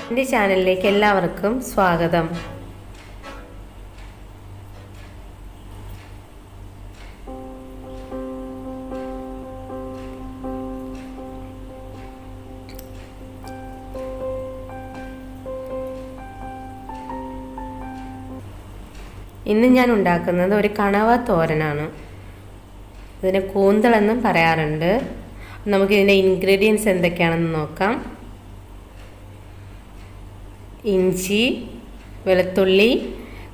എൻ്റെ ചാനലിലേക്ക് എല്ലാവർക്കും സ്വാഗതം. ഇന്ന് ഞാൻ ഉണ്ടാക്കുന്നത് ഒരു കണവ തോരനാണ്. ഇതിനെ കൂന്തൽ എന്നും പറയാറുണ്ട്. നമുക്ക് ഇതിൻ്റെ ഇൻഗ്രീഡിയൻസ് എന്തൊക്കെയാണെന്ന് നോക്കാം. ഇഞ്ചി, വെളുത്തുള്ളി,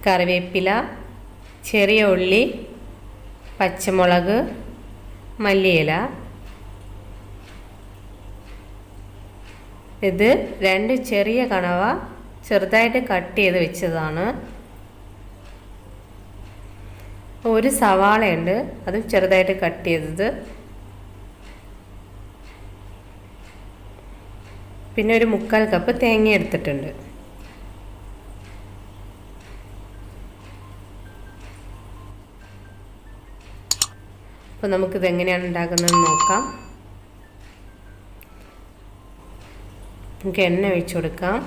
കറിവേപ്പില, ചെറിയ ഉള്ളി, പച്ചമുളക്, മല്ലിയില. ഇത് 2 ചെറിയ കണവ ചെറുതായിട്ട് കട്ട് ചെയ്ത് വെച്ചതാണ്. ഒരു സവാളയുണ്ട്, അത് ചെറുതായിട്ട് കട്ട് ചെയ്തത്. പിന്നെ ഒരു 1/4 കപ്പ് തേങ്ങ എടുത്തിട്ടുണ്ട്. അപ്പോൾ നമുക്കിത് എങ്ങനെയാണ് ഉണ്ടാക്കുന്നതെന്ന് നോക്കാം. നമുക്ക് എണ്ണ ഒഴിച്ചു കൊടുക്കാം.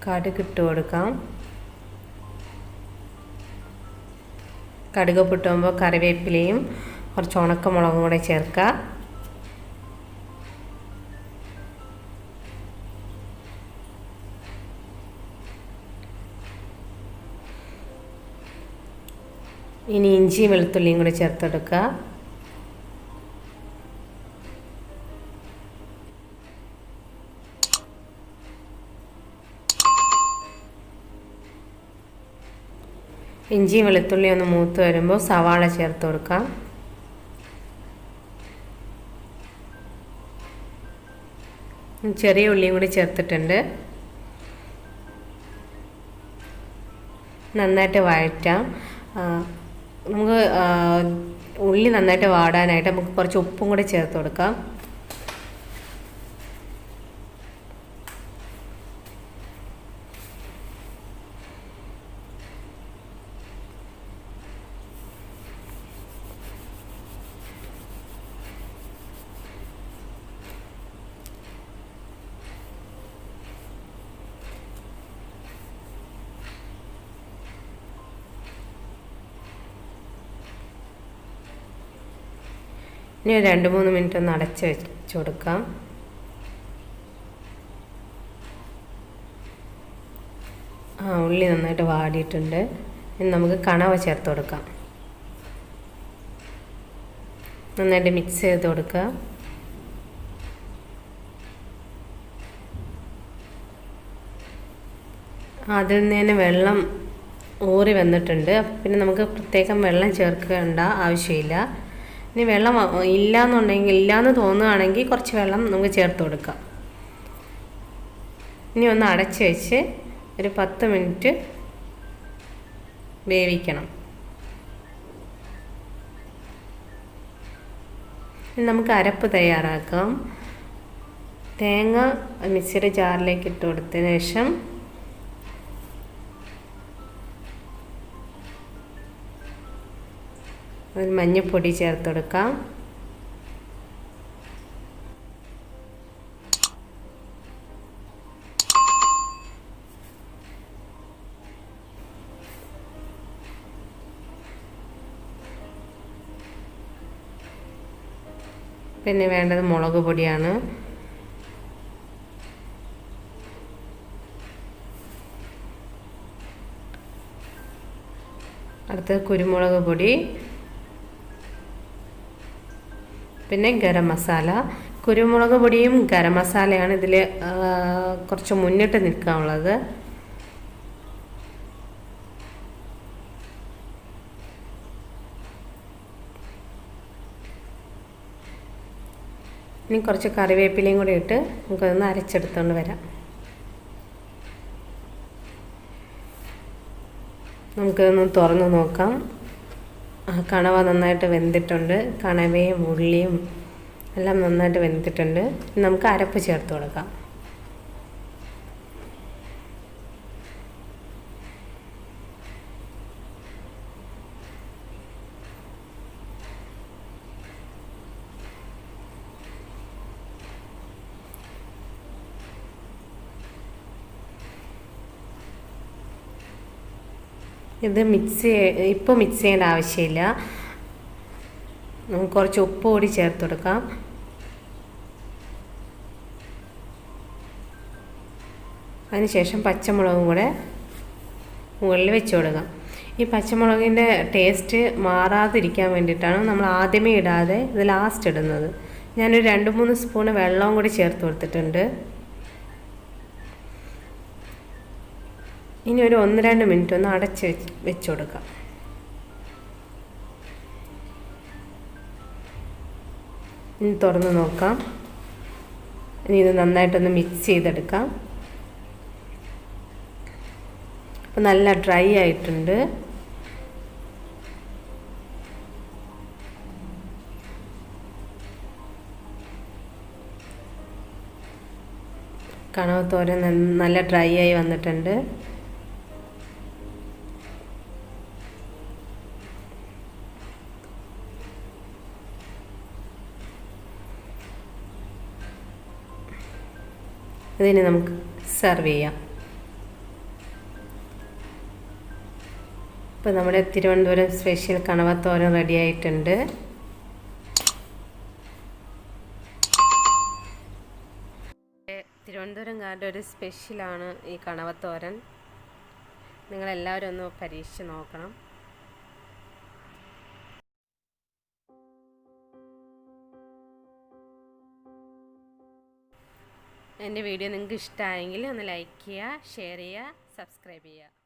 കടുക് ഇട്ട് കൊടുക്കാം. കടുക് പൊട്ടുമ്പോൾ കറിവേപ്പിലയും കുറച്ച് ഉണക്കമുളകും കൂടെ ചേർക്കാം. ഇനി ഇഞ്ചിയും വെളുത്തുള്ളിയും കൂടെ ചേർത്തെടുക്കുക. ഇഞ്ചിയും വെളുത്തുള്ളിയും ഒന്ന് മൂത്ത് വരുമ്പോൾ സവാള ചേർത്ത് കൊടുക്കാം. ചെറിയ ഉള്ളിയും കൂടി ചേർത്തിട്ടുണ്ട്. നന്നായിട്ട് വഴറ്റാം. നമുക്ക് ഉള്ളി നന്നായിട്ട് വാടാനായിട്ട് നമുക്ക് കുറച്ച് ഉപ്പും കൂടി ചേർത്ത് കൊടുക്കാം. ഇനി 2-3 മിനിറ്റ് ഒന്ന് അടച്ച് വെച്ച് കൊടുക്കാം. ഉള്ളി നന്നായിട്ട് വാടിയിട്ടുണ്ട്. ഇനി നമുക്ക് കണവ ചേർത്ത് കൊടുക്കാം. നന്നായിട്ട് മിക്സ് ചെയ്ത് കൊടുക്കുക. അതിൽ നിന്ന് തന്നെ വെള്ളം ഊറി വന്നിട്ടുണ്ട്. പിന്നെ നമുക്ക് പ്രത്യേകം വെള്ളം ചേർക്കേണ്ട ആവശ്യമില്ല. ഇനി വെള്ളം ഇല്ലയെന്ന് തോന്നുകയാണെങ്കിൽ കുറച്ച് വെള്ളം നമുക്ക് ചേർത്ത് കൊടുക്കാം. ഇനി ഒന്ന് അടച്ച് വെച്ച് ഒരു 10 മിനിറ്റ് വേവിക്കണം. ഇനി നമുക്ക് അരപ്പ് തയ്യാറാക്കാം. തേങ്ങ മിക്സിയുടെ ജാറിലേക്ക് ഇട്ട് കൊടുത്തതിന് ശേഷം അതിൽ മഞ്ഞൾപ്പൊടി ചേർത്ത് കൊടുക്കാം. പിന്നെ വേണ്ടത് മുളക് പൊടിയാണ്. അടുത്തത് കുരുമുളക് പൊടി, പിന്നെ ഗരം മസാല. കുരുമുളക് പൊടിയും ഗരം മസാലയാണ് ഇതിൽ കുറച്ച് മുന്നിട്ട് നിൽക്കാനുള്ളത്. ഇനി കുറച്ച് കറിവേപ്പിലയും കൂടി ഇട്ട് നമുക്കതൊന്ന് അരച്ചെടുത്തുകൊണ്ട് വരാം. നമുക്കിതൊന്ന് തുറന്ന് നോക്കാം. കണവ നന്നായിട്ട് വെന്തിട്ടുണ്ട്. കണവയും ഉള്ളിയും എല്ലാം നന്നായിട്ട് വെന്തിട്ടുണ്ട്. നമുക്ക് അരപ്പ് ചേർത്ത് കൊടുക്കാം. ഇത് ഇപ്പോൾ മിക്സ് ചെയ്യേണ്ട ആവശ്യമില്ല. നമുക്ക് കുറച്ച് ഉപ്പ് കൂടി ചേർത്ത് കൊടുക്കാം. അതിനുശേഷം പച്ചമുളകും കൂടെ മുകളിൽ വെച്ച് കൊടുക്കാം. ഈ പച്ചമുളകിൻ്റെ ടേസ്റ്റ് മാറാതിരിക്കാൻ വേണ്ടിയിട്ടാണ് നമ്മൾ ആദ്യമേ ഇടാതെ ഇത് ലാസ്റ്റ് ഇടുന്നത്. ഞാനൊരു 2-3 സ്പൂണ് വെള്ളവും കൂടി ചേർത്ത് കൊടുത്തിട്ടുണ്ട്. ഇനി ഒരു 1-2 മിനിറ്റ് ഒന്ന് അടച്ച് വെച്ച് കൊടുക്കാം. ഇനി തുറന്ന് നോക്കാം. ഇനി ഇത് നന്നായിട്ടൊന്ന് മിക്സ് ചെയ്തെടുക്കാം. അപ്പോൾ നല്ല ഡ്രൈ ആയിട്ടുണ്ട്. കണവ തോരൻ നല്ല ഡ്രൈ ആയി വന്നിട്ടുണ്ട്. ഇതിന് നമുക്ക് സെർവ് ചെയ്യാം. ഇപ്പോൾ നമ്മുടെ തിരുവനന്തപുരം സ്പെഷ്യൽ കണവത്തോരൻ റെഡി ആയിട്ടുണ്ട്. തിരുവനന്തപുരംകാരുടെ ഒരു സ്പെഷ്യലാണ് ഈ കണവത്തോരൻ. നിങ്ങളെല്ലാവരും ഒന്ന് പരീക്ഷിച്ച് നോക്കണം. എൻ്റെ വീഡിയോ നിങ്ങൾക്ക് ഇഷ്ടമായെങ്കിൽ ഒന്ന് ലൈക്ക് ചെയ്യുക, ഷെയർ ചെയ്യുക, സബ്സ്ക്രൈബ് ചെയ്യുക.